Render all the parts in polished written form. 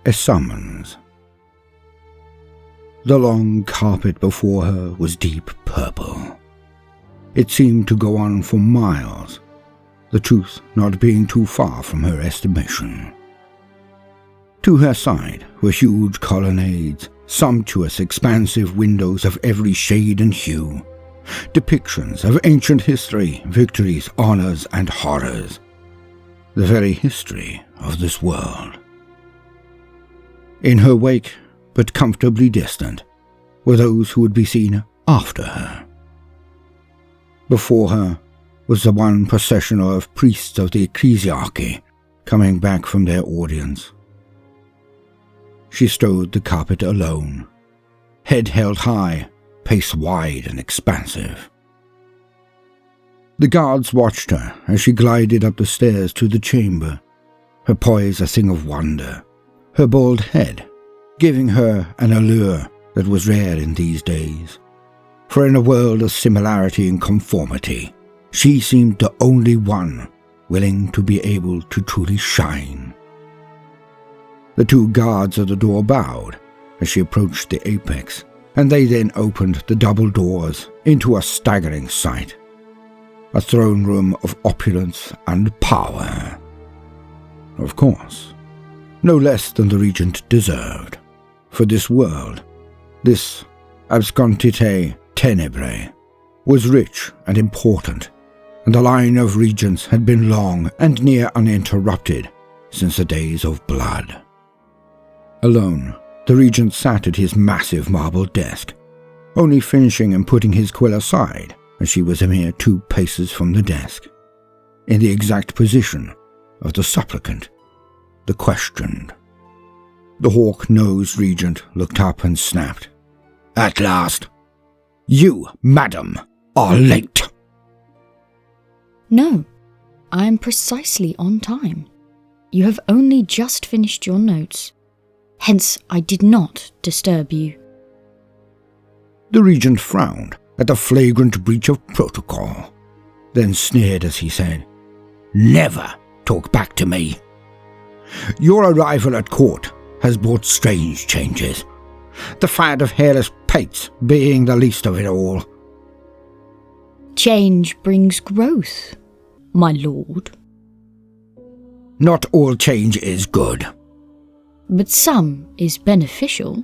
a summons. The long carpet before her was deep purple. It seemed to go on for miles, the truth not being too far from her estimation. To her side were huge colonnades, sumptuous expansive windows of every shade and hue, depictions of ancient history, victories, honors, and horrors, the very history of this world. In her wake, but comfortably distant, were those who would be seen after her. Before her was the one processional of priests of the ecclesiarchy coming back from their audience. She strode the carpet alone, head held high, pace wide and expansive. The guards watched her as she glided up the stairs to the chamber, her poise a thing of wonder, her bald head giving her an allure that was rare in these days. For in a world of similarity and conformity, she seemed the only one willing to be able to truly shine. The two guards at the door bowed as she approached the apex, and they then opened the double doors into a staggering sight. A throne room of opulence and power. Of course, no less than the regent deserved. For this world, this abscondite tenebrae, was rich and important, and the line of regents had been long and near uninterrupted since the days of blood. Alone, the regent sat at his massive marble desk, only finishing and putting his quill aside as she was a mere 2 paces from the desk, in the exact position of the supplicant, the questioned. The hawk-nosed regent looked up and snapped. "At last! You, madam, are late!" "No, I am precisely on time. You have only just finished your notes. Hence, I did not disturb you." The regent frowned at the flagrant breach of protocol, then sneered as he said, "Never talk back to me. Your arrival at court has brought strange changes, the fad of hairless pates being the least of it all." "Change brings growth, my lord." "Not all change is good." "But some is beneficial.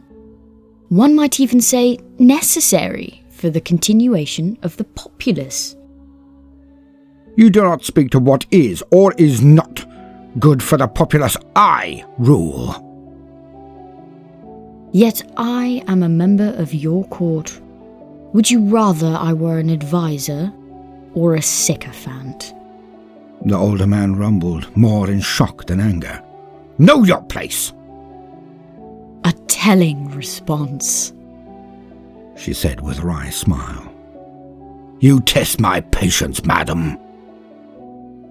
One might even say necessary for the continuation of the populace." "You do not speak to what is or is not good for the populace I rule." "Yet I am a member of your court. Would you rather I were an advisor or a sycophant?" The older man rumbled, more in shock than anger. "Know your place!" "A telling response," she said with a wry smile. "You test my patience, madam."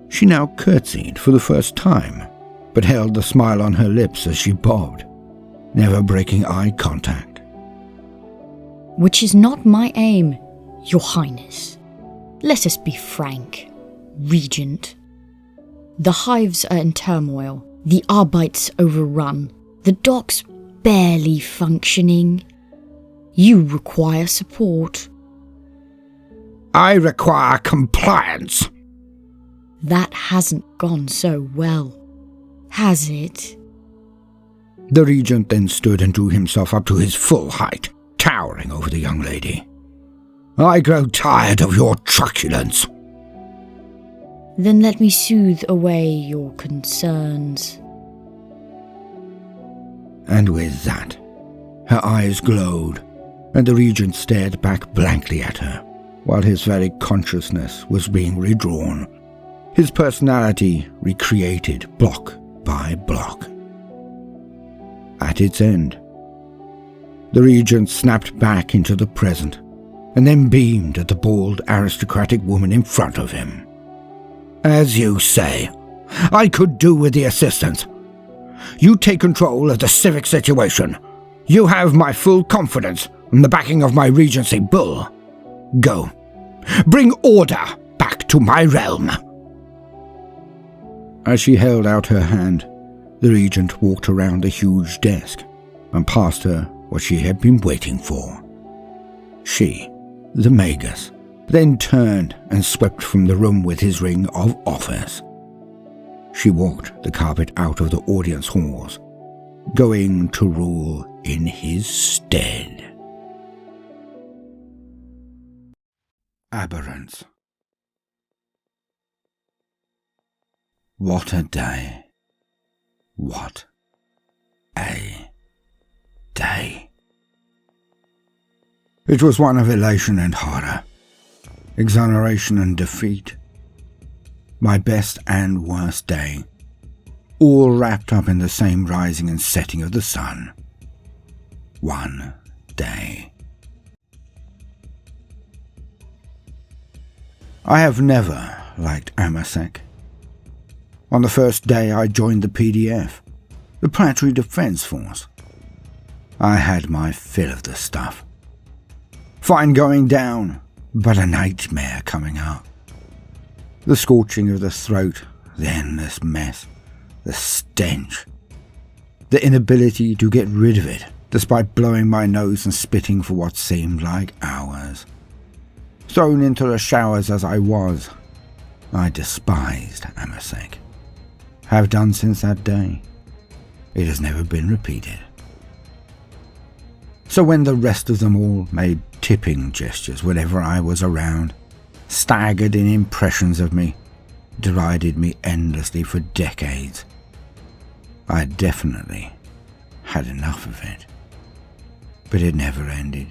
She now curtsied for the first time, but held the smile on her lips as she bobbed, never breaking eye contact. "Which is not my aim, your highness. Let us be frank, regent. The hives are in turmoil, the Arbeits overrun, the docks barely functioning. You require support." "I require compliance." "That hasn't gone so well, has it?" The regent then stood and drew himself up to his full height, towering over the young lady. "I grow tired of your truculence." "Then let me soothe away your concerns." And with that, her eyes glowed, and the regent stared back blankly at her, while his very consciousness was being redrawn, his personality recreated block by block. At its end, the regent snapped back into the present, and then beamed at the bald aristocratic woman in front of him. "As you say, I could do with the assistance. You take control of the civic situation. You have my full confidence and the backing of my regency bull. Go. Bring order back to my realm." As she held out her hand, The regent walked around the huge desk and passed her what she had been waiting for. She, the Magus, then turned and swept from the room with his ring of office. She walked the carpet out of the audience halls, going to rule in his stead. Aberrance. What a day. What a day. It was one of elation and horror, exoneration and defeat. My best and worst day, all wrapped up in the same rising and setting of the sun. One day. I have never liked AMASEC. On the first day I joined the PDF, the Planetary Defense Force. I had my fill of the stuff. Fine going down, but a nightmare coming up. The scorching of the throat, the endless mess, the stench. The inability to get rid of it, despite blowing my nose and spitting for what seemed like hours. Thrown into the showers as I was, I despised AMASEC. Have done since that day. It has never been repeated. So when the rest of them all made tipping gestures whenever I was around, staggered in impressions of me, derided me endlessly for decades, I definitely had enough of it. But it never ended,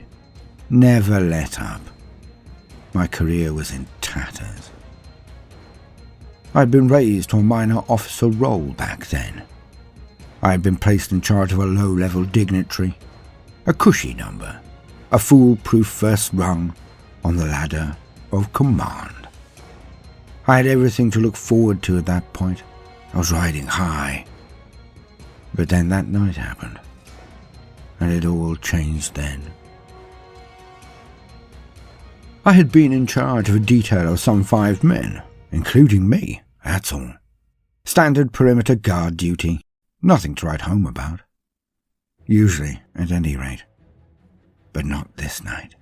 never let up. My career was in tatters. I'd been raised to a minor officer role back then. I had been placed in charge of a low-level dignitary, a cushy number, a foolproof first rung on the ladder of command. I had everything to look forward to at that point. I was riding high. But then that night happened, and it all changed then. I had been in charge of a detail of some 5 men, including me, that's all. Standard perimeter guard duty, nothing to write home about. Usually, at any rate. But not this night.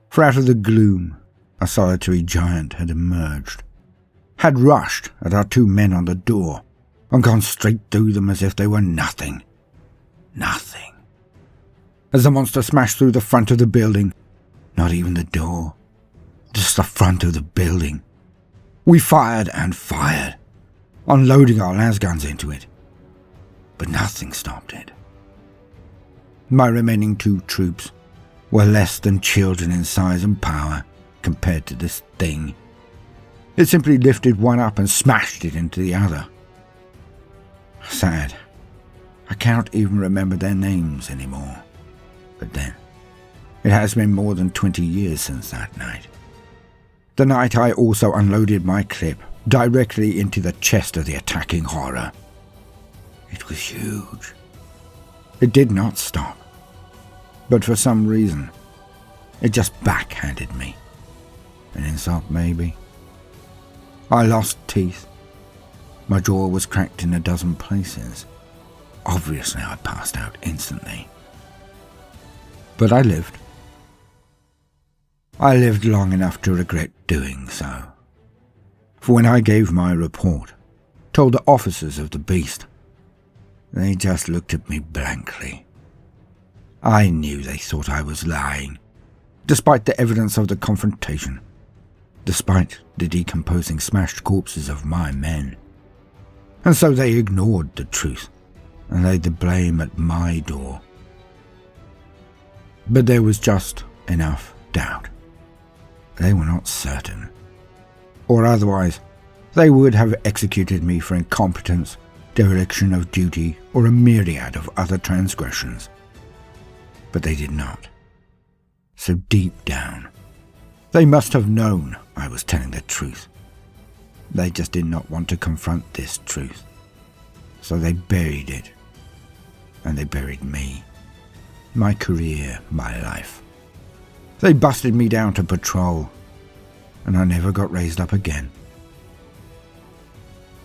For out of the gloom, a solitary giant had emerged, had rushed at our 2 men on the door, and gone straight through them as if they were nothing. Nothing. As the monster smashed through the front of the building, not even the door, just the front of the building. We fired and fired, unloading our lasguns into it, but nothing stopped it. My remaining 2 troops were less than children in size and power compared to this thing. It simply lifted one up and smashed it into the other. Sad. I can't even remember their names anymore. But then, it has been more than 20 years since that night. The night I also unloaded my clip directly into the chest of the attacking horror. It was huge. It did not stop. But for some reason, it just backhanded me. An insult, maybe. I lost teeth. My jaw was cracked in a dozen places. Obviously, I passed out instantly. But I lived. I lived long enough to regret doing so. For when I gave my report, told the officers of the beast, they just looked at me blankly. I knew they thought I was lying, despite the evidence of the confrontation, despite the decomposing smashed corpses of my men. And so they ignored the truth and laid the blame at my door. But there was just enough doubt. They were not certain. Or otherwise, they would have executed me for incompetence, dereliction of duty, or a myriad of other transgressions. But they did not. So deep down, they must have known I was telling the truth. They just did not want to confront this truth. So they buried it. And they buried me. My career, my life. They busted me down to patrol, and I never got raised up again.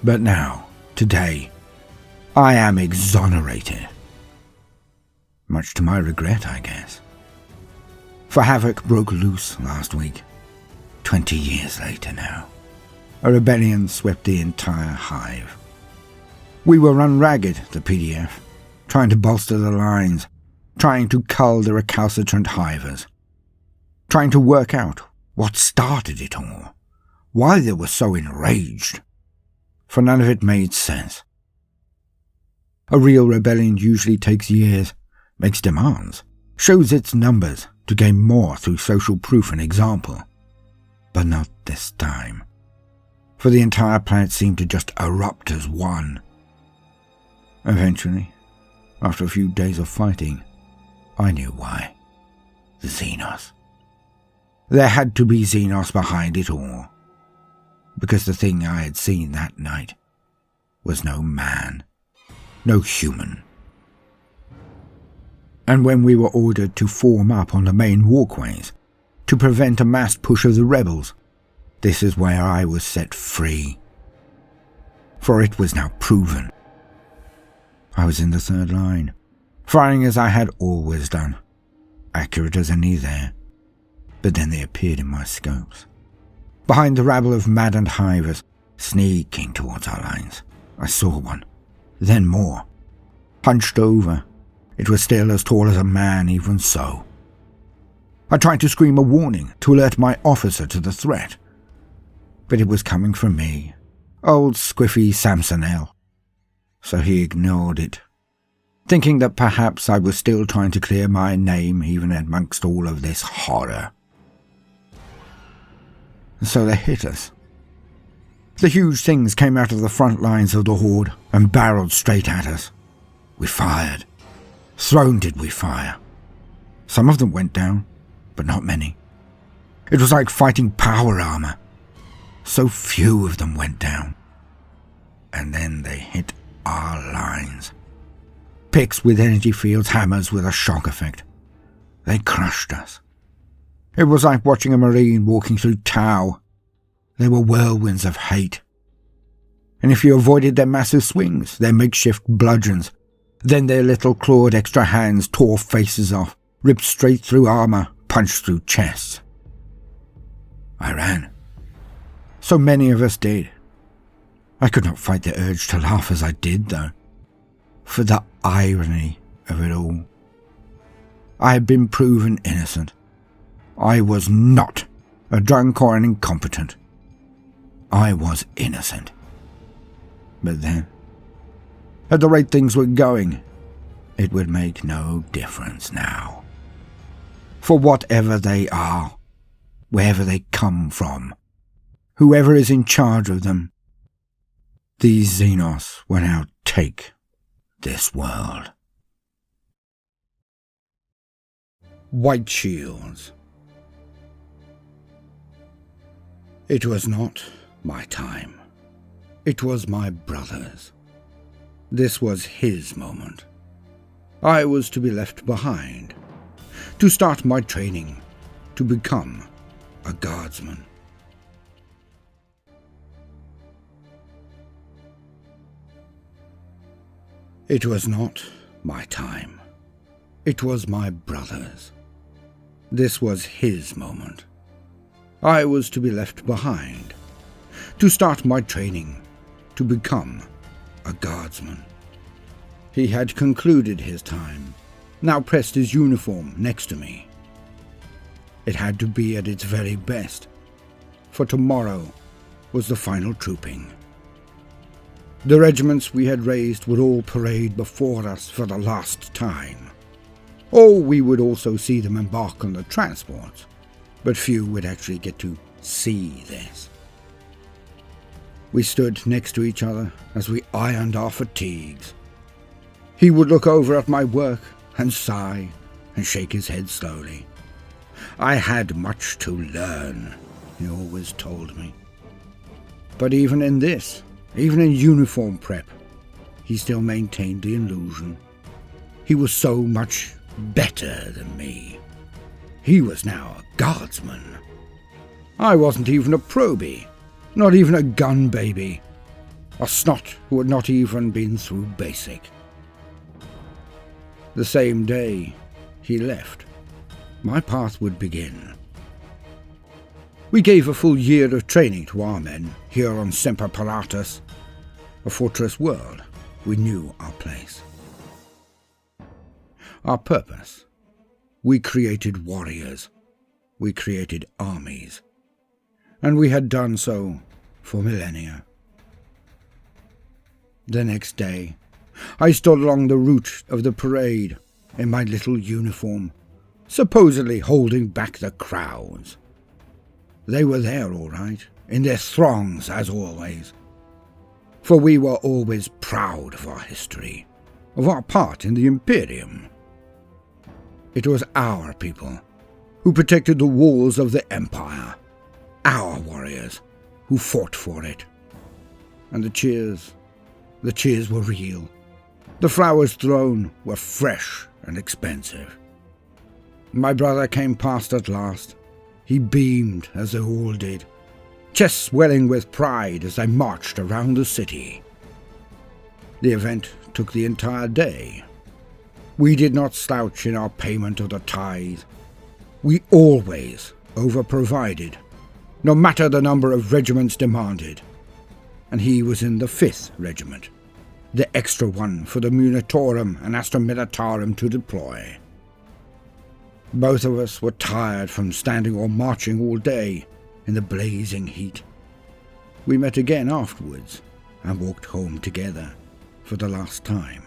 But now, today, I am exonerated. Much to my regret, I guess. For havoc broke loose last week, 20 years later now. A rebellion swept the entire hive. We were run ragged, the PDF, trying to bolster the lines, trying to cull the recalcitrant hivers, trying to work out what started it all, why they were so enraged, for none of it made sense. A real rebellion usually takes years, makes demands, shows its numbers to gain more through social proof and example. But not this time, for the entire planet seemed to just erupt as one. Eventually, after a few days of fighting, I knew why. The Xenos. There had to be Xenos behind it all, because the thing I had seen that night was no man, no human. And when we were ordered to form up on the main walkways to prevent a mass push of the rebels, this is where I was set free. For it was now proven. I was in the third line, firing as I had always done, accurate as any there. But then they appeared in my scopes. Behind the rabble of maddened hivers, sneaking towards our lines, I saw one, then more. Hunched over, it was still as tall as a man, even so. I tried to scream a warning to alert my officer to the threat, but it was coming from me, old squiffy Samsonell. So he ignored it, thinking that perhaps I was still trying to clear my name even amongst all of this horror. So they hit us. The huge things came out of the front lines of the horde and barreled straight at us. We fired. Thrown did we fire. Some of them went down, but not many. It was like fighting power armor. So few of them went down. And then they hit our lines. Picks with energy fields, hammers with a shock effect. They crushed us. It was like watching a Marine walking through Tau. They were whirlwinds of hate. And if you avoided their massive swings, their makeshift bludgeons, then their little clawed extra hands tore faces off, ripped straight through armor, punched through chests. I ran. So many of us did. I could not fight the urge to laugh as I did, though, for the irony of it all. I had been proven innocent. I was not a drunk or an incompetent. I was innocent. But then, at the rate things were going, it would make no difference now. For whatever they are, wherever they come from, whoever is in charge of them, these Xenos will now take this world. White Shields. It was not my time. It was my brother's. This was his moment. I was to be left behind, to start my training, to become a guardsman. It was not my time. It was my brother's. This was his moment. I was to be left behind, to start my training, to become a guardsman. He had concluded his time, now pressed his uniform next to me. It had to be at its very best, for tomorrow was the final trooping. The regiments we had raised would all parade before us for the last time. Or we would also see them embark on the transports, but few would actually get to see this. We stood next to each other as we ironed our fatigues. He would look over at my work and sigh and shake his head slowly. I had much to learn, he always told me. But even in this, even in uniform prep, he still maintained the illusion. He was so much better than me. He was now a guardsman. I wasn't even a probie, not even a gun baby. a snot who had not even been through basic. The same day he left, my path would begin. We gave a full year of training to our men here on Semper Paratus, a fortress world. We knew our place. Our purpose. We created warriors. We created armies. And we had done so for millennia. The next day, I stood along the route of the parade in my little uniform, supposedly holding back the crowds. They were there all right, in their throngs as always. For we were always proud of our history, of our part in the Imperium. It was our people who protected the walls of the Empire, our warriors who fought for it. And the cheers were real. The flowers thrown were fresh and expensive. My brother came past at last. He beamed as they all did, chest swelling with pride as I marched around the city. The event took the entire day. We did not slouch in our payment of the tithe. We always over-provided, no matter the number of regiments demanded. And he was in the 5th Regiment, the extra one for the Munitorum and Astra Militarum to deploy. Both of us were tired from standing or marching all day in the blazing heat. We met again afterwards and walked home together for the last time.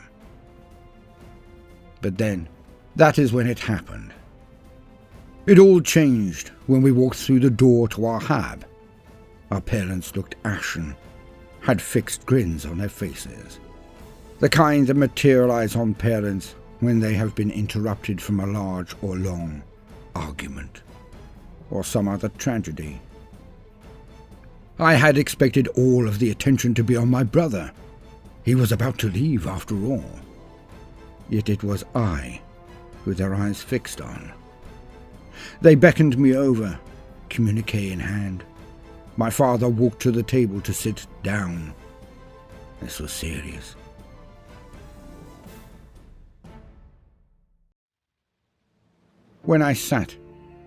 But then, that is when it happened. It all changed when we walked through the door to our hab. Our parents looked ashen, had fixed grins on their faces, the kind that materialize on parents when they have been interrupted from a large or long argument, or some other tragedy. I had expected all of the attention to be on my brother. He was about to leave after all. Yet it was I who their eyes fixed on. They beckoned me over, communique in hand. My father walked to the table to sit down. This was serious. When I sat,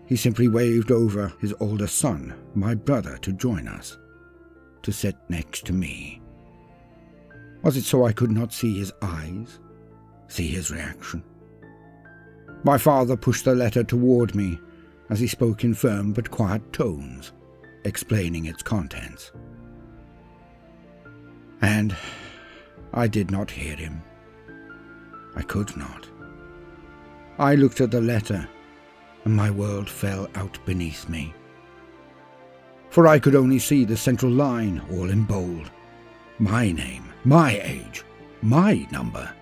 he simply waved over his older son, my brother, to join us, to sit next to me. Was it so I could not see his eyes, see his reaction? My father pushed the letter toward me as he spoke in firm but quiet tones, explaining its contents. And I did not hear him. I could not. I looked at the letter, and my world fell out beneath me. For I could only see the central line, all in bold. My name, my age, my number,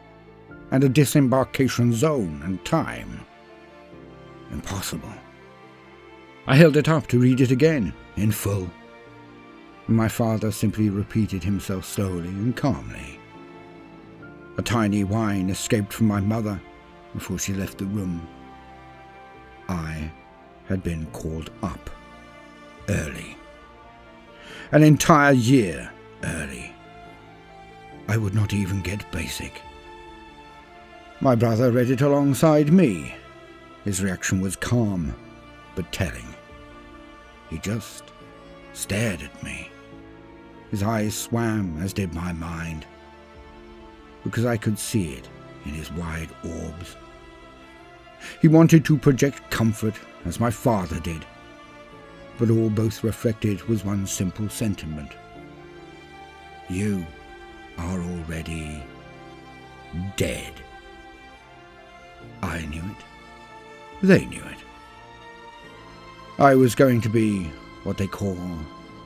and a disembarkation zone and time. Impossible. I held it up to read it again, in full. My father simply repeated himself slowly and calmly. A tiny whine escaped from my mother before she left the room. I had been called up early. An entire year early. I would not even get basic. My brother read it alongside me. His reaction was calm, but telling. He just stared at me. His eyes swam, as did my mind, because I could see it in his wide orbs. He wanted to project comfort, as my father did, but all both reflected was one simple sentiment. You are already dead. I knew it. They knew it. I was going to be what they call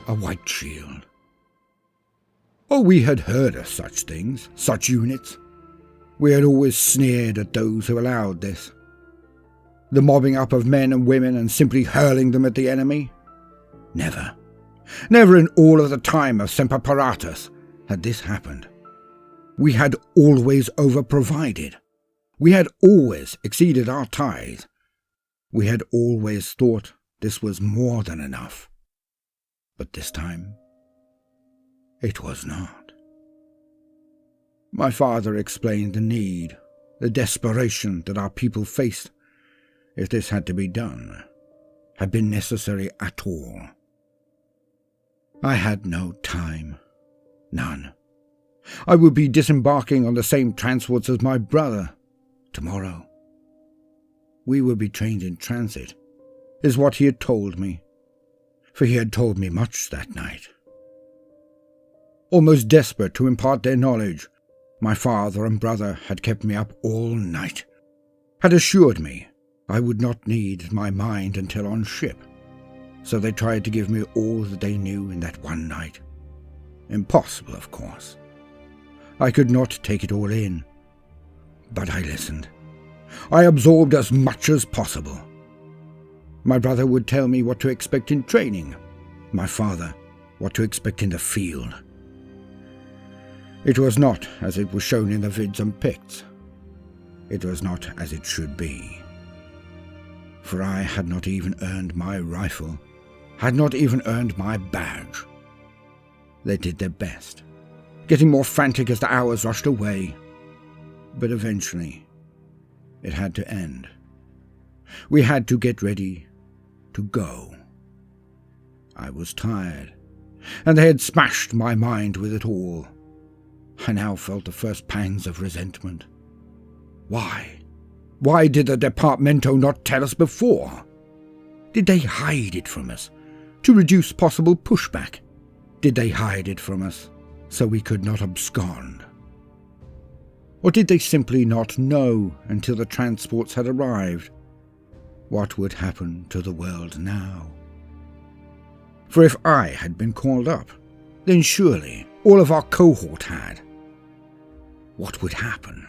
a white shield. Oh, we had heard of such things, such units. We had always sneered at those who allowed this. The mobbing up of men and women and simply hurling them at the enemy? Never. Never in all of the time of Semper Paratus had this happened. We had always over-provided. We had always exceeded our tithe. We had always thought this was more than enough. But this time, it was not. My father explained the need, the desperation that our people faced if this had to be done, had been necessary at all. I had no time. None. I would be disembarking on the same transports as my brother tomorrow. We would be trained in transit, is what he had told me, for he had told me much that night. Almost desperate to impart their knowledge, my father and brother had kept me up all night, had assured me I would not need my mind until on ship, so they tried to give me all that they knew in that one night. Impossible, of course. I could not take it all in, but I listened. I absorbed as much as possible. My brother would tell me what to expect in training, my father what to expect in the field. It was not as it was shown in the vids and pics. It was not as it should be. For I had not even earned my rifle, had not even earned my badge. They did their best, getting more frantic as the hours rushed away. But eventually, it had to end. We had to get ready to go. I was tired, and they had smashed my mind with it all. I now felt the first pangs of resentment. Why? Why did the Departamento not tell us before? Did they hide it from us, to reduce possible pushback? Did they hide it from us, so we could not abscond? Or did they simply not know until the transports had arrived what would happen to the world now? For if I had been called up, then surely all of our cohort had. What would happen?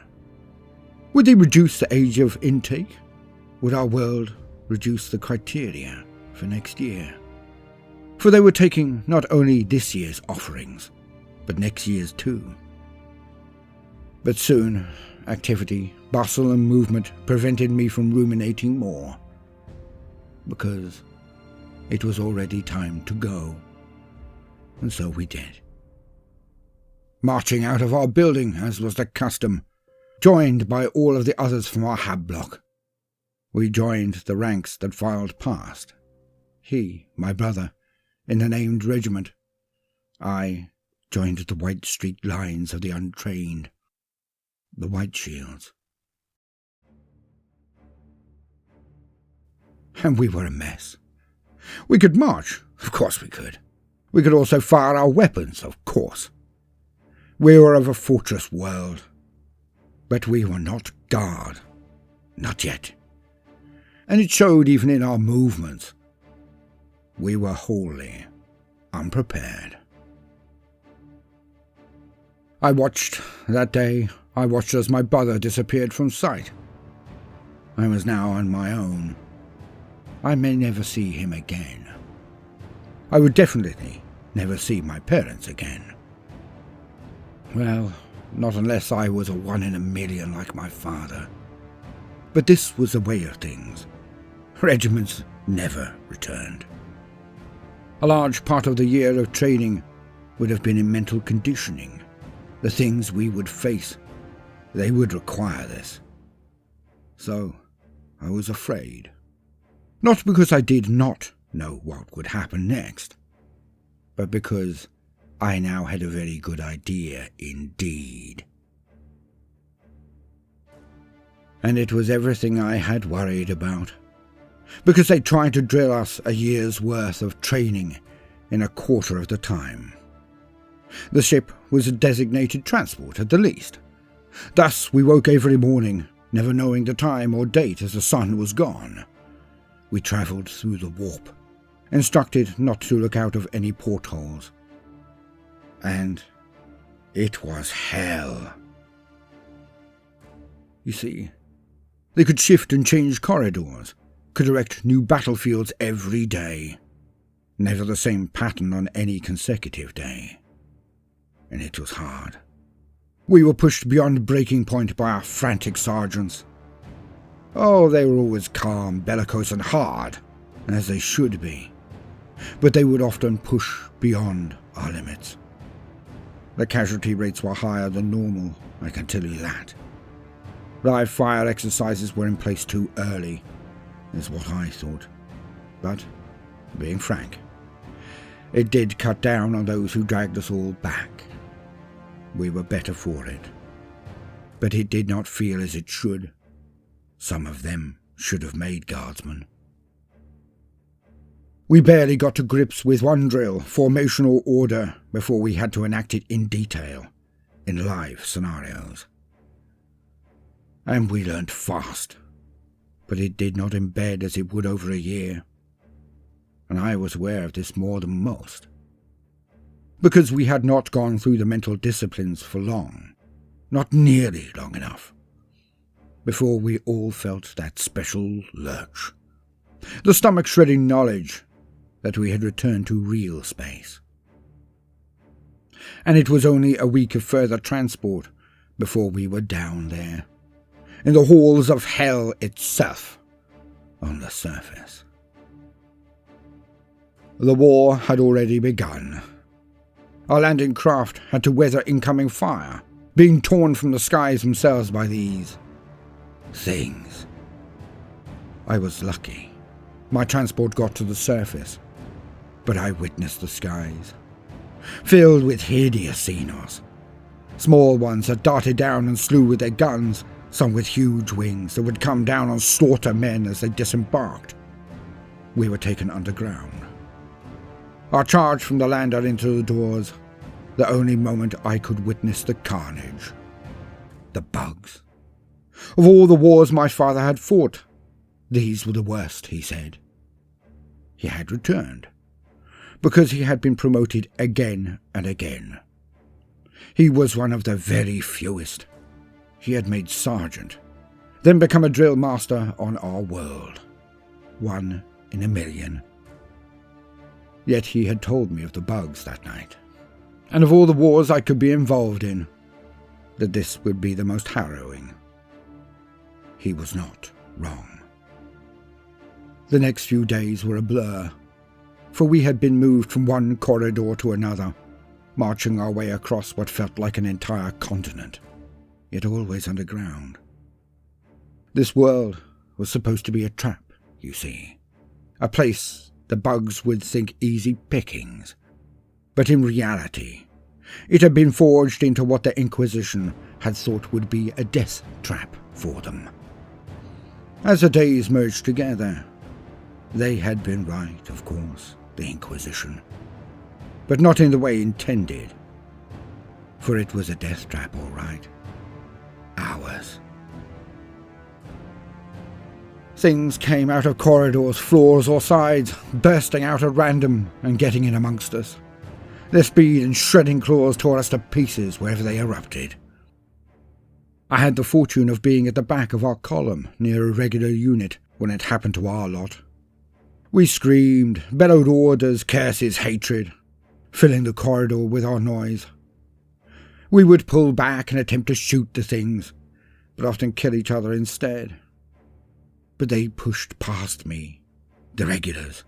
Would they reduce the age of intake? Would our world reduce the criteria for next year? For they were taking not only this year's offerings, but next year's too. But soon, activity, bustle and movement prevented me from ruminating more, because it was already time to go. And so we did. Marching out of our building, as was the custom, joined by all of the others from our hab block. We joined the ranks that filed past. He, my brother, in the named regiment. I joined the white streaked lines of the untrained, the White Shields. And we were a mess. We could march, of course we could. We could also fire our weapons, of course. We were of a fortress world. But we were not guard. Not yet. And it showed even in our movements. We were wholly unprepared. I watched as my brother disappeared from sight. I was now on my own. I may never see him again. I would definitely never see my parents again. Well, not unless I was a 1 in a million like my father. But this was the way of things. Regiments never returned. A large part of the year of training would have been in mental conditioning. The things we would face, they would require this. So, I was afraid. Not because I did not know what would happen next, but because I now had a very good idea indeed. And it was everything I had worried about, because they tried to drill us a year's worth of training in a quarter of the time. The ship was a designated transport at the least. Thus we woke every morning, never knowing the time or date as the sun was gone. We travelled through the warp, instructed not to look out of any portholes. And it was hell. You see, they could shift and change corridors, could erect new battlefields every day. Never the same pattern on any consecutive day. And it was hard. We were pushed beyond breaking point by our frantic sergeants. Oh, they were always calm, bellicose and hard, as they should be. But they would often push beyond our limits. The casualty rates were higher than normal, I can tell you that. Live fire exercises were in place too early, is what I thought. But, being frank, it did cut down on those who dragged us all back. We were better for it. But it did not feel as it should. Some of them should have made guardsmen. We barely got to grips with one drill, formational order, before we had to enact it in detail, in live scenarios. And we learnt fast, but it did not embed as it would over a year. And I was aware of this more than most. Because we had not gone through the mental disciplines for long, not nearly long enough, before we all felt that special lurch. The stomach-shredding knowledge that we had returned to real space. And it was only a week of further transport before we were down there, in the halls of hell itself, on the surface. The war had already begun. Our landing craft had to weather incoming fire, being torn from the skies themselves by these things. I was lucky. My transport got to the surface, but I witnessed the skies, filled with hideous xenos. Small ones that darted down and slew with their guns, some with huge wings that would come down and slaughter men as they disembarked. We were taken underground. Our charge from the lander into the doors, the only moment I could witness the carnage. The bugs. Of all the wars my father had fought, these were the worst, he said. He had returned, because he had been promoted again and again. He was one of the very fewest. He had made sergeant, then become a drill master on our world. 1 in a million. Yet he had told me of the bugs that night, and of all the wars I could be involved in, that this would be the most harrowing. He was not wrong. The next few days were a blur, for we had been moved from one corridor to another, marching our way across what felt like an entire continent, yet always underground. This world was supposed to be a trap, you see, a place the bugs would think easy pickings, but in reality, it had been forged into what the Inquisition had thought would be a death trap for them. As the days merged together, they had been right, of course, the Inquisition, but not in the way intended, for it was a death trap, all right. Ours. Things came out of corridors, floors, or sides, bursting out at random and getting in amongst us. Their speed and shredding claws tore us to pieces wherever they erupted. I had the fortune of being at the back of our column, near a regular unit, when it happened to our lot. We screamed, bellowed orders, curses, hatred, filling the corridor with our noise. We would pull back and attempt to shoot the things, but often kill each other instead. But they pushed past me, the regulars,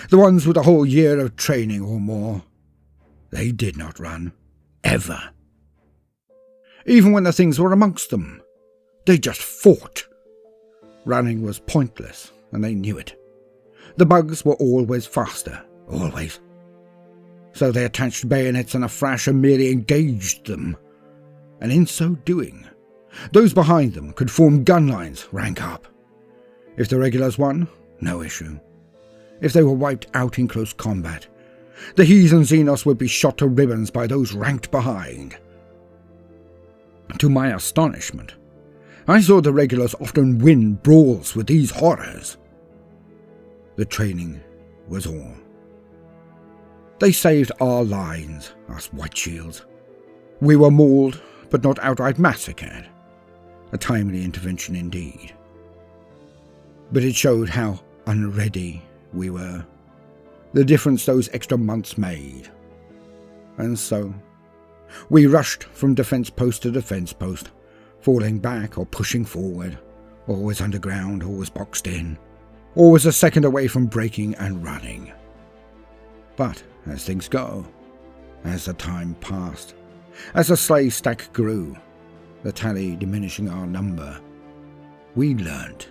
the ones with a whole year of training or more. They did not run, ever. Even when the things were amongst them, they just fought. Running was pointless, and they knew it. The bugs were always faster, always. So they attached bayonets and a flash and merely engaged them. And in so doing, those behind them could form gun lines, rank up. If the regulars won, no issue. If they were wiped out in close combat, the heathen Xenos would be shot to ribbons by those ranked behind. To my astonishment, I saw the regulars often win brawls with these horrors. The training was all. They saved our lines, us White Shields. We were mauled, but not outright massacred. A timely intervention indeed. But it showed how unready we were. The difference those extra months made. And so, we rushed from defence post to defence post, falling back or pushing forward, always underground, always boxed in, always a second away from breaking and running. But, as things go, as the time passed, As the sleigh stack grew, the tally diminishing our number, we learned.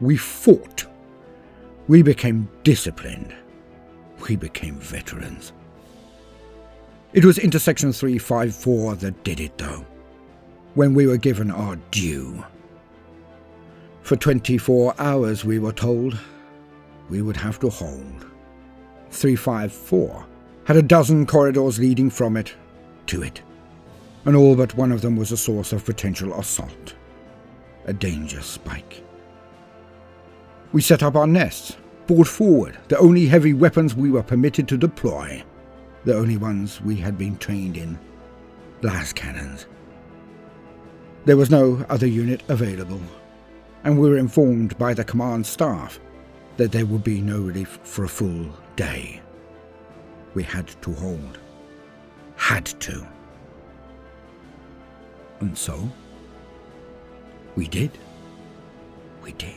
We fought. We became disciplined. We became veterans. It was Intersection 354 that did it, though, when we were given our due. For 24 hours, we were told, we would have to hold. 354 had a dozen corridors leading from it to it, and all but one of them was a source of potential assault, a danger spike. We set up our nests, brought forward the only heavy weapons we were permitted to deploy, the only ones we had been trained in, las cannons. There was no other unit available, and we were informed by the command staff that there would be no relief for a full day. We had to hold. Had to. And so, we did. We did.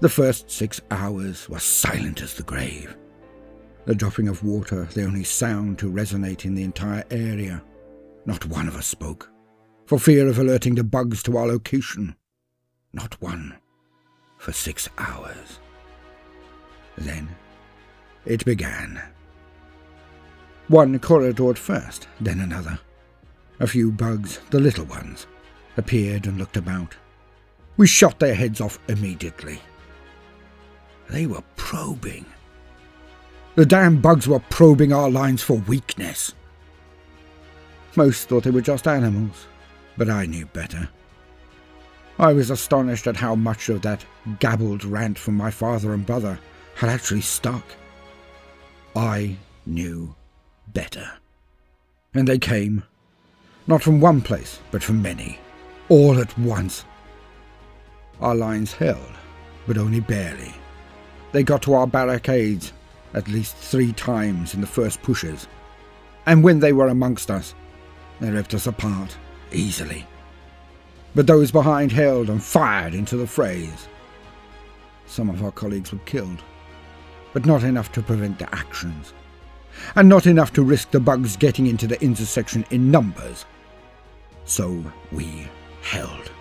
The first 6 hours were silent as the grave. The dropping of water, the only sound to resonate in the entire area. Not one of us spoke, for fear of alerting the bugs to our location. Not one, for 6 hours. Then, it began. One corridor at first, then another. A few bugs, the little ones, appeared and looked about. We shot their heads off immediately. They were probing. The damn bugs were probing our lines for weakness. Most thought they were just animals, but I knew better. I was astonished at how much of that gabbled rant from my father and brother had actually stuck. I knew better. And they came, not from one place, but from many, all at once. Our lines held, but only barely. They got to our barricades at least 3 times in the first pushes, and when they were amongst us, they ripped us apart easily. But those behind held and fired into the frays. Some of our colleagues were killed, but not enough to prevent the actions, and not enough to risk the bugs getting into the intersection in numbers. So we held.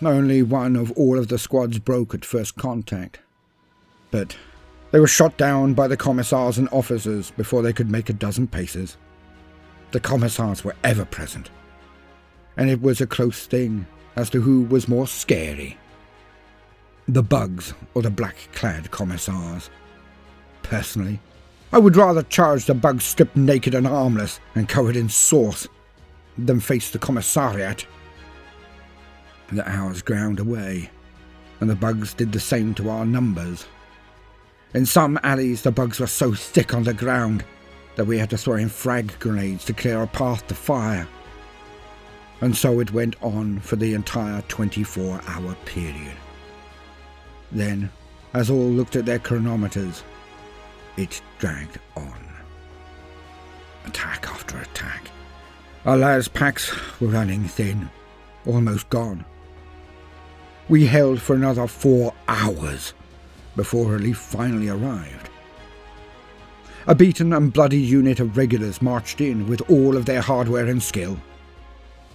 Only one of all of the squads broke at first contact, but they were shot down by the commissars and officers before they could make a dozen paces. The commissars were ever present, and it was a close thing as to who was more scary, the bugs or the black-clad commissars. Personally, I would rather charge the bugs stripped naked and armless and covered in sauce than face the commissariat. The hours ground away, and the bugs did the same to our numbers. In some alleys, the bugs were so thick on the ground that we had to throw in frag grenades to clear a path to fire. And so it went on for the entire 24-hour period. Then, as all looked at their chronometers, it dragged on. Attack after attack. Our las packs were running thin, almost gone. We held for another 4 hours before relief finally arrived. A beaten and bloody unit of regulars marched in with all of their hardware and skill.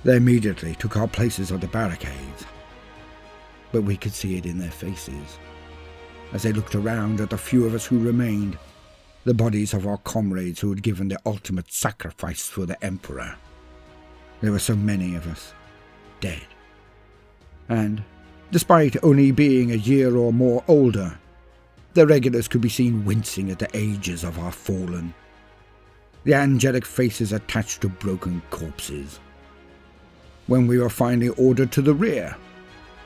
They immediately took our places on the barricades, but we could see it in their faces as they looked around at the few of us who remained, the bodies of our comrades who had given their ultimate sacrifice for the Emperor. There were so many of us dead, and despite only being a year or more older, the regulars could be seen wincing at the ages of our fallen, the angelic faces attached to broken corpses. When we were finally ordered to the rear,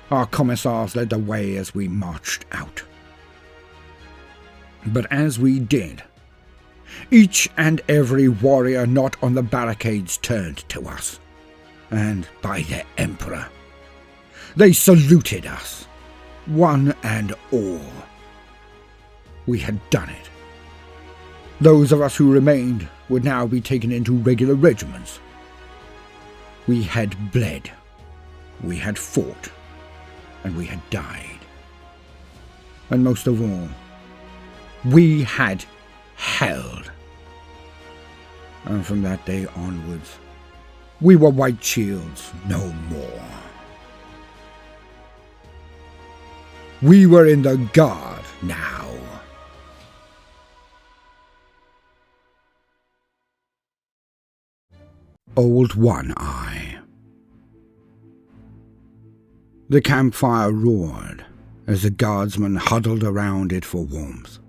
our commissars led the way as we marched out. But as we did, each and every warrior not on the barricades turned to us, and by the Emperor, they saluted us, one and all. We had done it. Those of us who remained would now be taken into regular regiments. We had bled, we had fought, and we had died. And most of all, we had held. and from that day onwards, we were White Shields no more. We were in the Guard now. Old One-Eye. The campfire roared as the guardsmen huddled around it for warmth.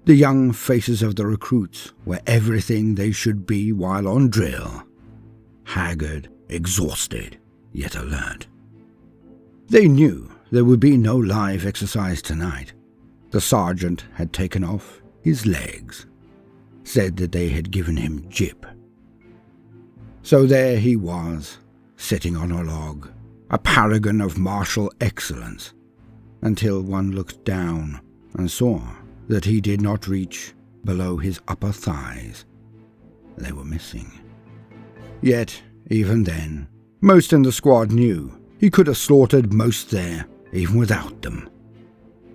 The young faces of the recruits were everything they should be while on drill. Haggard, exhausted, yet alert. They knew there would be no live exercise tonight. The sergeant had taken off his legs, said that they had given him gyp. So there he was, sitting on a log, a paragon of martial excellence, until one looked down and saw that he did not reach below his upper thighs. They were missing. Yet, even then, most in the squad knew he could have slaughtered most there, even without them.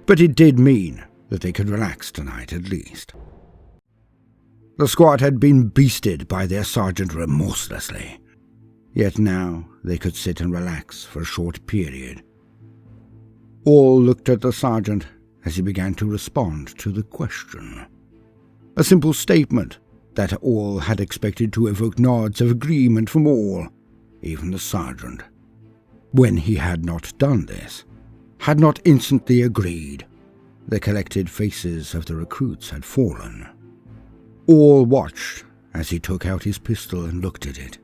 But it did mean that they could relax tonight at least. The squad had been beasted by their sergeant remorselessly, yet now they could sit and relax for a short period. All looked at the sergeant as he began to respond to the question. A simple statement that all had expected to evoke nods of agreement from all, even the sergeant. When he had not done this, had not instantly agreed, the collected faces of the recruits had fallen. All watched as he took out his pistol and looked at it,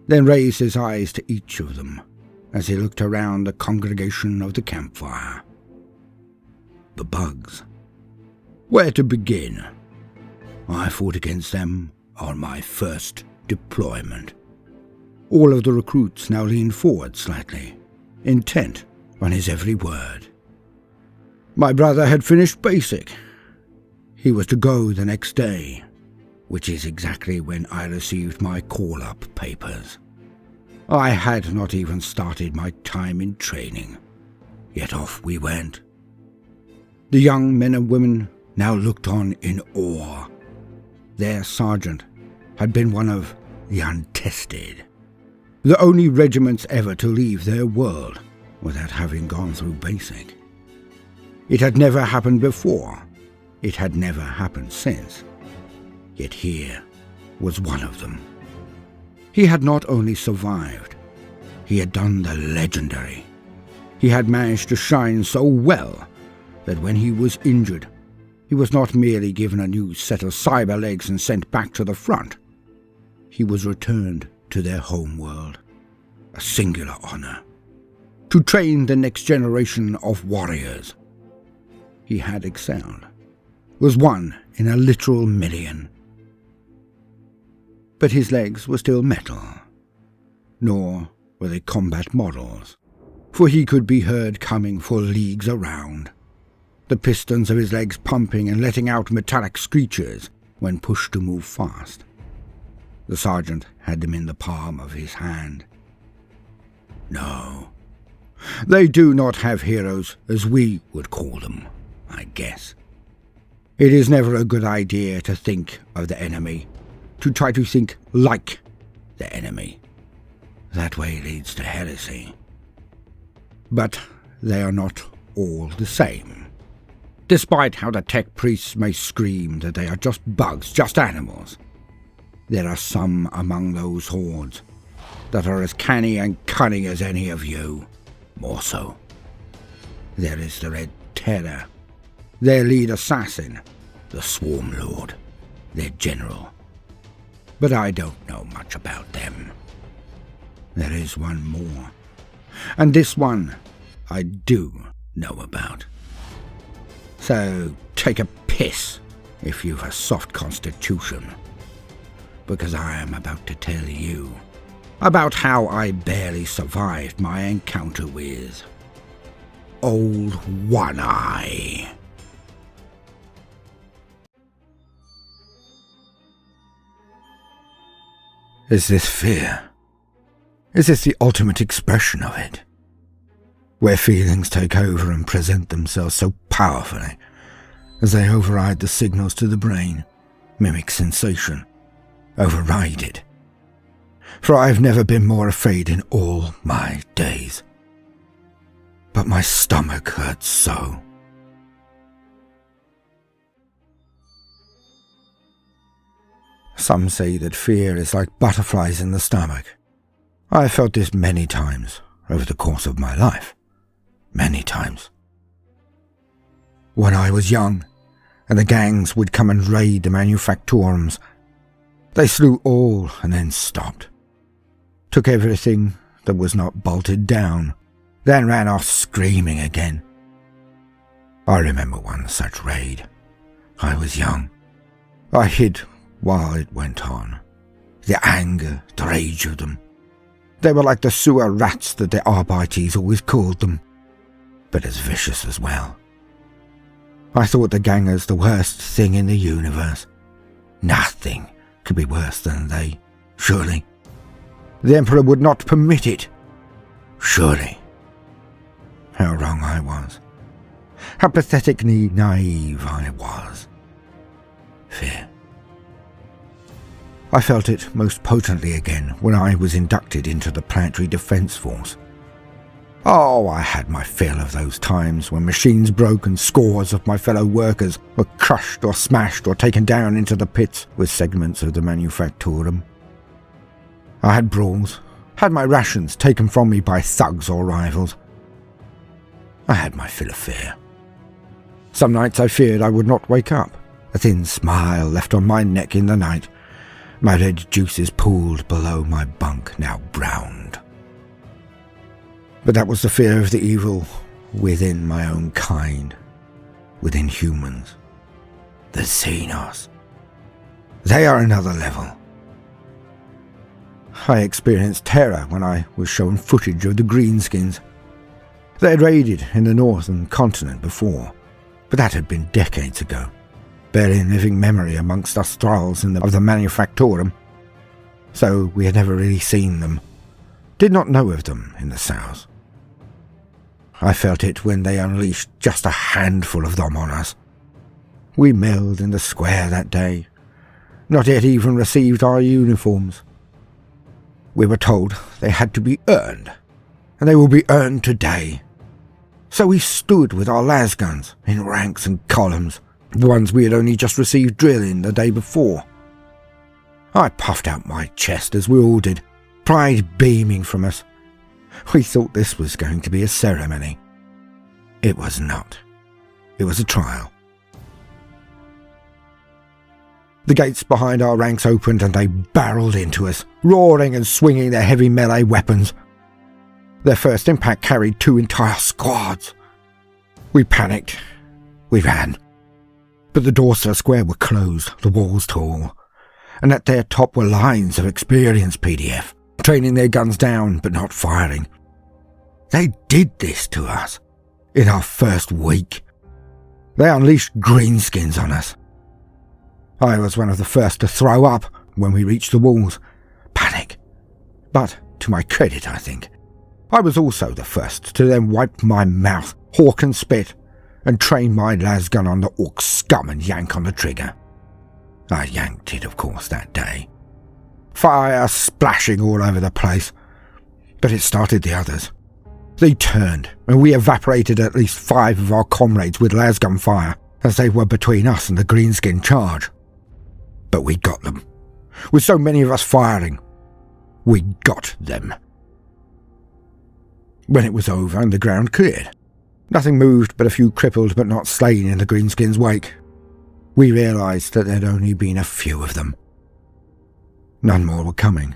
then raised his eyes to each of them as he looked around the congregation of the campfire. The bugs. Where to begin? I fought against them on my first deployment. All of the recruits now leaned forward slightly, intent on his every word. My brother had finished basic. He was to go the next day, which is exactly when I received my call-up papers. I had not even started my time in training, yet off we went. The young men and women now looked on in awe. Their sergeant had been one of the untested, the only regiments ever to leave their world without having gone through basic. It had never happened before. It had never happened since. Yet here was one of them. He had not only survived, he had done the legendary. He had managed to shine so well that when he was injured, he was not merely given a new set of cyber legs and sent back to the front. He was returned to their home world, a singular honor, to train the next generation of warriors. He had excelled, was one in a literal million. But his legs were still metal, nor were they combat models, for he could be heard coming for leagues around, the pistons of his legs pumping and letting out metallic screeches when pushed to move fast. The sergeant had them in the palm of his hand. No, they do not have heroes as we would call them, I guess. It is never a good idea to think of the enemy, to try to think like the enemy. That way leads to heresy. But they are not all the same. Despite how the tech priests may scream that they are just bugs, just animals, there are some among those hordes that are as canny and cunning as any of you, more so. There is the Red Terror, their lead assassin, the Swarm Lord, their general. But I don't know much about them. There is one more, and this one I do know about. So take a piss if you've a soft constitution, because I am about to tell you about how I barely survived my encounter with Old One-Eye. Is this fear? Is this the ultimate expression of it? Where feelings take over and present themselves so powerfully as they override the signals to the brain, mimic sensation, override it. For I have never been more afraid in all my days. But my stomach hurts so. Some say that fear is like butterflies in the stomach. I have felt this many times over the course of my life. Many times. When I was young, and the gangs would come and raid the manufactorums, they slew all and then stopped. Took everything that was not bolted down, then ran off screaming again. I remember one such raid. I was young. I hid while it went on. The anger, the rage of them. They were like the sewer rats that the Arbeites always called them, but as vicious as well. I thought the gangers the worst thing in the universe. Nothing could be worse than they, surely. The Emperor would not permit it, surely. How wrong I was. How pathetically naive I was. Fear. I felt it most potently again when I was inducted into the Planetary Defence Force. Oh, I had my fill of those times when machines broke and scores of my fellow workers were crushed or smashed or taken down into the pits with segments of the manufactorum. I had brawls, had my rations taken from me by thugs or rivals. I had my fill of fear. Some nights I feared I would not wake up, a thin smile left on my neck in the night, my red juices pooled below my bunk, now browned. But that was the fear of the evil within my own kind, within humans. The Xenos. They are another level. I experienced terror when I was shown footage of the Greenskins. They had raided in the northern continent before, but that had been decades ago, barely in living memory amongst us thralls of the manufactorum. So we had never really seen them, did not know of them in the south. I felt it when they unleashed just a handful of them on us. We milled in the square that day, not yet even received our uniforms. We were told they had to be earned, and they will be earned today. So we stood with our lasguns in ranks and columns, the ones we had only just received drill in the day before. I puffed out my chest as we all did, pride beaming from us. We thought this was going to be a ceremony. It was not. It was a trial. The gates behind our ranks opened and they barreled into us, roaring and swinging their heavy melee weapons. Their first impact carried 2 entire squads. We panicked. We ran. But the doors to the square were closed, the walls tall, and at their top were lines of experienced PDF, training their guns down but not firing. They did this to us in our first week. They unleashed greenskins on us. I was one of the first to throw up when we reached the walls. Panic. But, to my credit, I think, I was also the first to then wipe my mouth, hawk and spit, and train my lasgun on the orc scum and yank on the trigger. I yanked it, of course, that day. Fire splashing all over the place. But it started the others. They turned, and we evaporated at least 5 of our comrades with lasgun fire, as they were between us and the greenskin charge. But we got them. With so many of us firing, we got them. When it was over and the ground cleared, nothing moved but a few crippled but not slain in the greenskins' wake, we realised that there'd only been a few of them. None more were coming,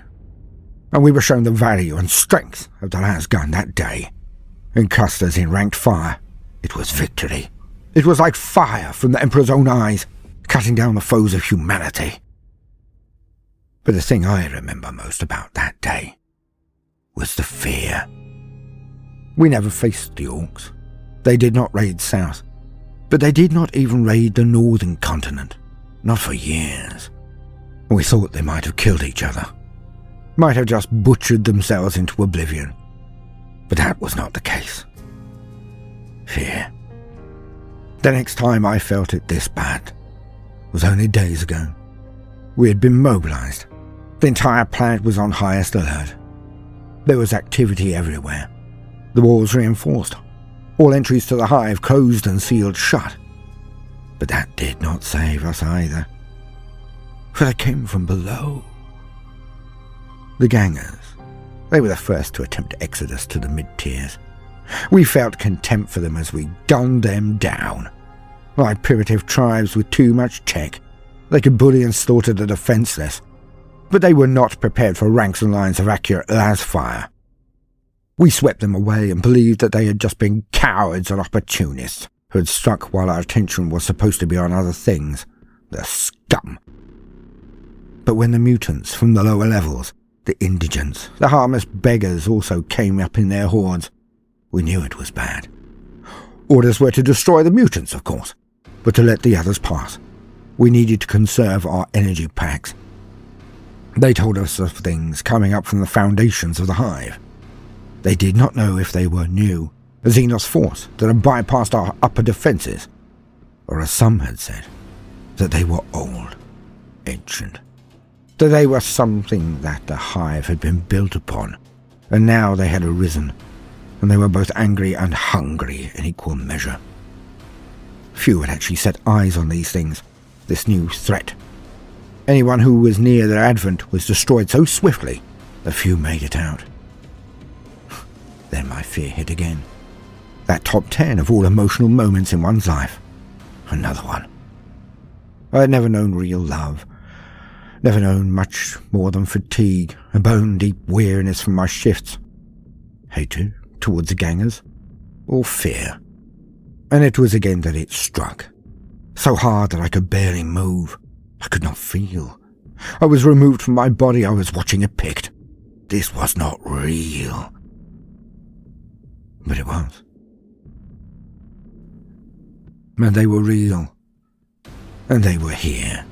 and we were shown the value and strength of the lasgun that day. In clusters in ranked fire, it was victory. It was like fire from the Emperor's own eyes, cutting down the foes of humanity. But the thing I remember most about that day was the fear. We never faced the orcs. They did not raid south, but they did not even raid the northern continent, not for years. We thought they might have killed each other, might have just butchered themselves into oblivion, but that was not the case. Fear. The next time I felt it this bad was only days ago. We had been mobilized. The entire planet was on highest alert. There was activity everywhere. The walls reinforced. All entries to the hive closed and sealed shut. But that did not save us either, for they came from below. The gangers. They were the first to attempt exodus to the mid-tiers. We felt contempt for them as we gunned them down. Like primitive tribes with too much tech, they could bully and slaughter the defenseless, but they were not prepared for ranks and lines of accurate las fire. We swept them away and believed that they had just been cowards and opportunists who had struck while our attention was supposed to be on other things. The scum! But when the mutants from the lower levels, the indigents, the harmless beggars also came up in their hordes, we knew it was bad. Orders were to destroy the mutants, of course, but to let the others pass. We needed to conserve our energy packs. They told us of things coming up from the foundations of the hive. They did not know if they were new, a Xenos force that had bypassed our upper defenses, or as some had said, that they were old, ancient, that they were something that the hive had been built upon, and now they had arisen, and they were both angry and hungry in equal measure. Few had actually set eyes on these things, this new threat. Anyone who was near their advent was destroyed so swiftly that few made it out. Then my fear hit again. That top 10 of all emotional moments in one's life. Another one. I had never known real love. Never known much more than fatigue, a bone-deep weariness from my shifts. Hatred towards the gangers, or fear. And it was again that it struck. So hard that I could barely move. I could not feel. I was removed from my body. I was watching it picked. This was not real. But it was. And they were real. And they were here.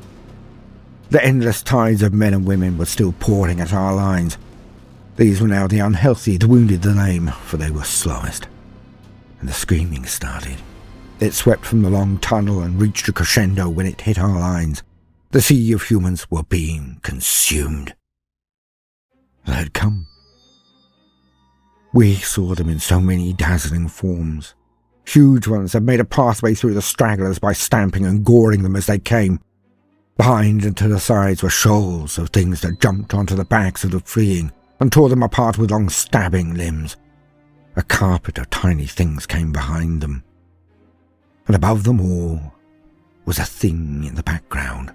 The endless tides of men and women were still pouring at our lines. These were now the unhealthy, the wounded, the lame, for they were slowest. And the screaming started. It swept from the long tunnel and reached a crescendo when it hit our lines. The sea of humans were being consumed. They had come. We saw them in so many dazzling forms. Huge ones that made a pathway through the stragglers by stamping and goring them as they came. Behind and to the sides were shoals of things that jumped onto the backs of the fleeing and tore them apart with long stabbing limbs. A carpet of tiny things came behind them. And above them all was a thing in the background.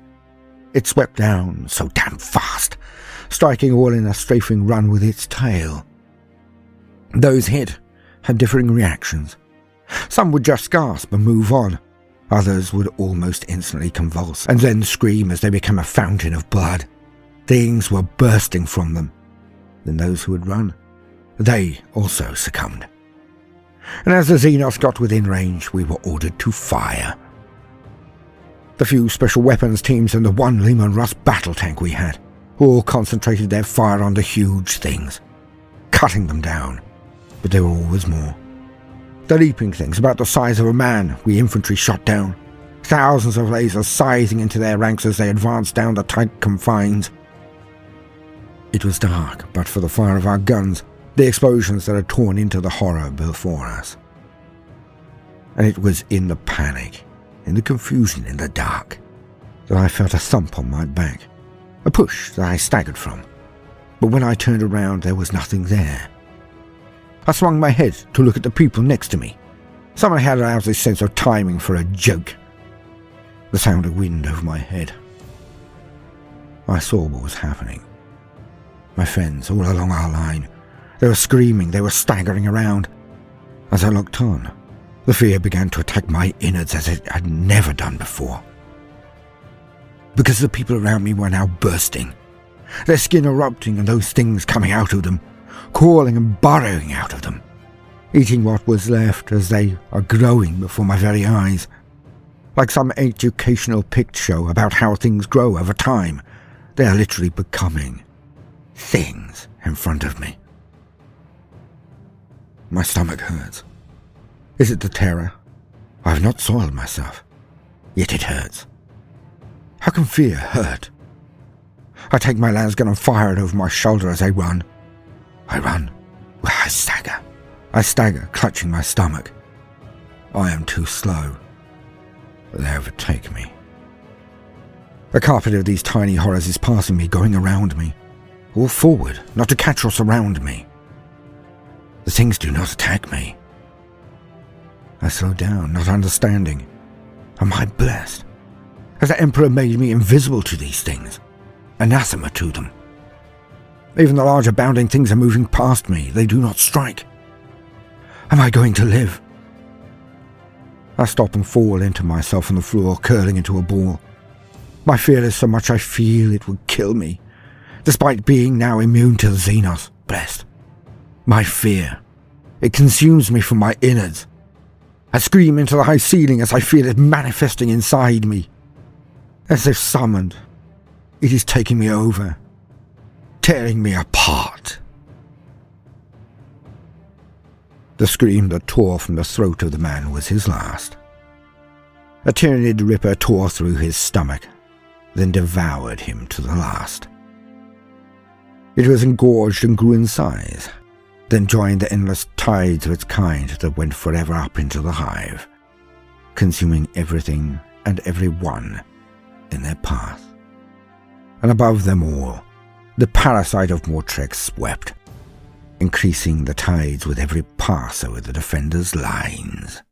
It swept down so damn fast, striking all in a strafing run with its tail. Those hit had differing reactions. Some would just gasp and move on. Others would almost instantly convulse and then scream as they became a fountain of blood. Things were bursting from them. Then those who had run, they also succumbed. And as the Xenos got within range, we were ordered to fire. The few special weapons teams and the one Lehman Russ battle tank we had all concentrated their fire on the huge things, cutting them down. But there were always more. The leaping things about the size of a man we infantry shot down, thousands of lasers scything into their ranks as they advanced down the tight confines. It was dark, but for the fire of our guns, the explosions that had torn into the horror before us. And it was in the panic, in the confusion, in the dark, that I felt a thump on my back, a push that I staggered from. But when I turned around, there was nothing there. I swung my head to look at the people next to me. Someone had a lousy sense of timing for a joke. The sound of wind over my head. I saw what was happening. My friends all along our line. They were screaming, they were staggering around. As I looked on, the fear began to attack my innards as it had never done before. Because the people around me were now bursting, their skin erupting and those things coming out of them, crawling and burrowing out of them, eating what was left as they are growing before my very eyes. Like some educational picture show about how things grow over time, they are literally becoming things in front of me. My stomach hurts. Is it the terror? I have not soiled myself, yet it hurts. How can fear hurt I take my lasgun and fire it over my shoulder as I run. I run. I stagger. I stagger, clutching my stomach. I am too slow. They overtake me. A carpet of these tiny horrors is passing me, going around me. All forward, not to catch or surround me. The things do not attack me. I slow down, not understanding. Am I blessed? Has the Emperor made me invisible to these things? Anathema to them. Even the larger bounding things are moving past me. They do not strike. Am I going to live? I stop and fall into myself on the floor, curling into a ball. My fear is so much I feel it would kill me, despite being now immune to the Xenos. Blessed. My fear. It consumes me from my innards. I scream into the high ceiling as I feel it manifesting inside me. As if summoned, it is taking me over, tearing me apart. The scream that tore from the throat of the man was his last. A Tyranid ripper tore through his stomach, then devoured him to the last. It was engorged and grew in size, then joined the endless tides of its kind that went forever up into the hive, consuming everything and everyone in their path. And above them all, the parasite of Mortrex swept, increasing the tides with every pass over the defenders' lines.